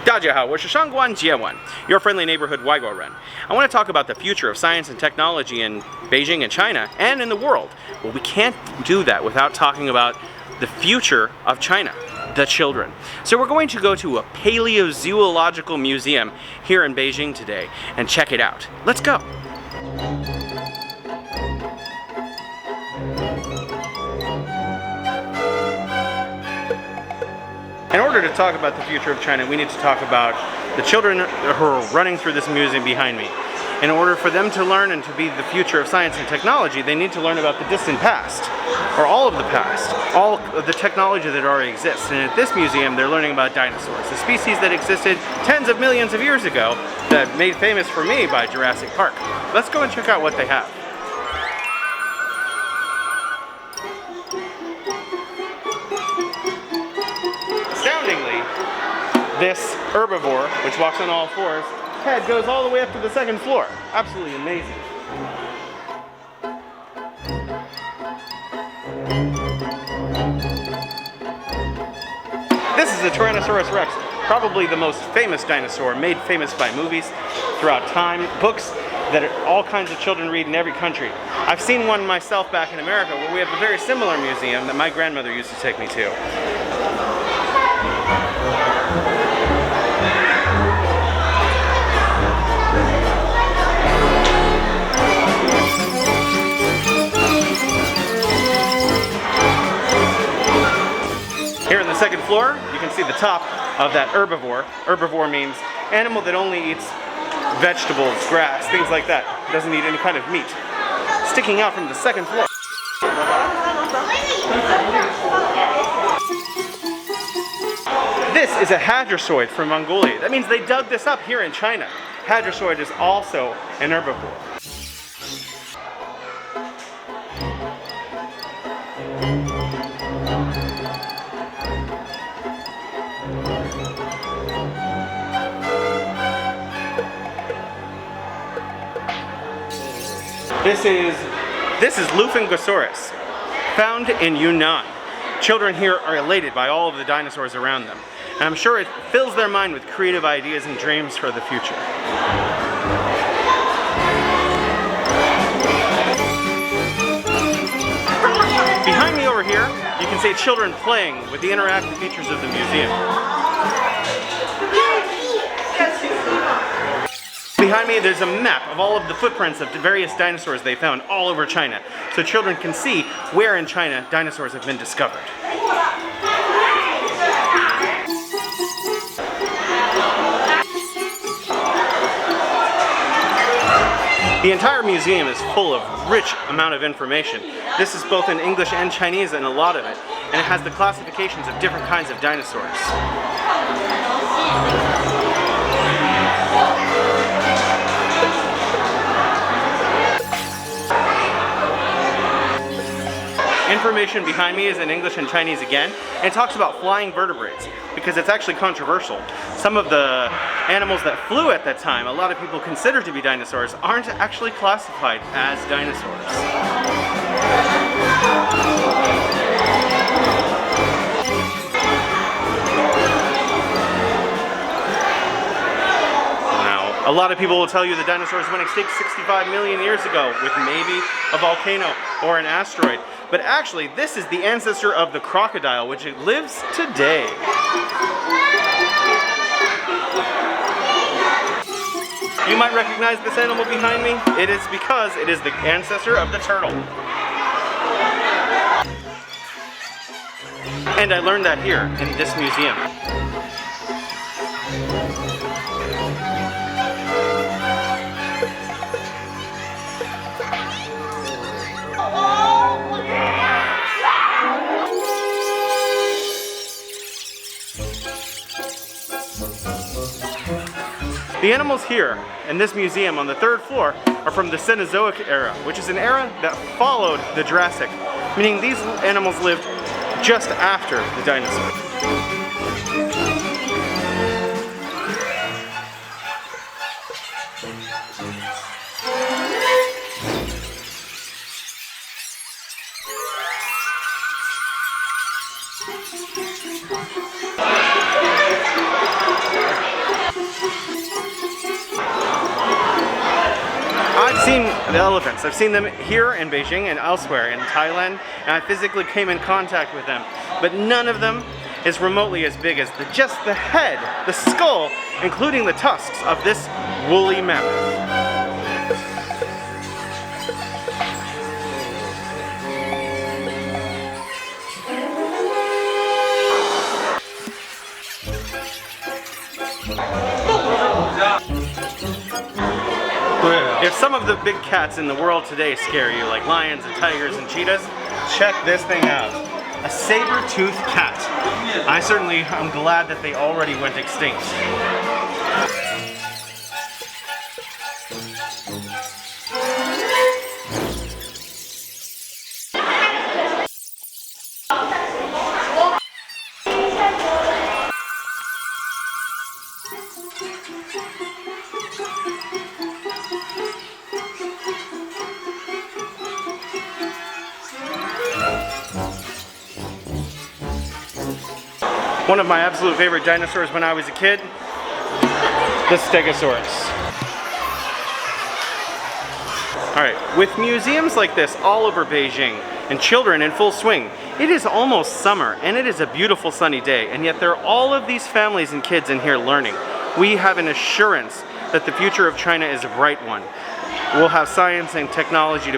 大家好，我是上官杰文, your friendly neighborhood Waigo-ren. I want to talk about the future of science and technology in Beijing and China and in the world. Well, we can't do that without talking about the future of China, the children. So we're going to go to a Paleozoological museum here in Beijing today and check it out. Let's go. In order to talk about the future of China, we need to talk about the children who are running through this museum behind me. In order for them to learn and to be the future of science and technology, they need to learn about the distant past, or all of the past, all of the technology that already exists. And at this museum, they're learning about dinosaurs, the species that existed tens of millions of years ago that made famous for me by Jurassic Park. Let's go and check out what they have. Astoundingly, this herbivore, which walks on all fours, head goes all the way up to the second floor. Absolutely amazing. This is a Tyrannosaurus Rex, probably the most famous dinosaur, made famous by movies throughout time, books that all kinds of children read in every country. I've seen one myself back in America where we have a very similar museum that my grandmother used to take me to. Here on the second floor, you can see the top of that herbivore. Herbivore means animal that only eats vegetables, grass, things like that. Doesn't eat any kind of meat. Sticking out from the second floor. This is a hadrosaur from Mongolia. That means they dug this up here in China. Hadrosaur is also an herbivore. This is Lufengosaurus, found in Yunnan. Children here are elated by all of the dinosaurs around them, and I'm sure it fills their mind with creative ideas and dreams for the future. Behind me over here, you can see children playing with the interactive features of the museum. Behind me, there's a map of all of the footprints of the various dinosaurs they found all over China, so children can see where in China dinosaurs have been discovered. The entire museum is full of rich amount of information. This is both in English and Chinese, and a lot of it, and it has the classifications of different kinds of dinosaurs. Information behind me is in English and Chinese again, and it talks about flying vertebrates because it's actually controversial. Some of the animals that flew at that time, a lot of people consider to be dinosaurs, aren't actually classified as dinosaurs. A lot of people will tell you the dinosaurs went extinct 65 million years ago with maybe a volcano or an asteroid. But actually, this is the ancestor of the crocodile, which lives today. You might recognize this animal behind me. It is because it is the ancestor of the turtle. And I learned that here in this museum. The animals here in this museum on the third floor are from the Cenozoic era, which is an era that followed the Jurassic, meaning these animals lived just after the dinosaurs. seen the elephants. I've seen them here in Beijing and elsewhere in Thailand, and I physically came in contact with them. But none of them is remotely as big as just the head, the skull, including the tusks of this woolly mammoth. If some of the big cats in the world today scare you, like lions and tigers and cheetahs, check this thing out. A saber-toothed cat. I certainly am glad that they already went extinct. One of my absolute favorite dinosaurs when I was a kid, the Stegosaurus. Alright, with museums like this all over Beijing and children in full swing, it is almost summer and it is a beautiful sunny day, and yet there are all of these families and kids in here learning. We have an assurance that the future of China is a bright one. We'll have science and technology to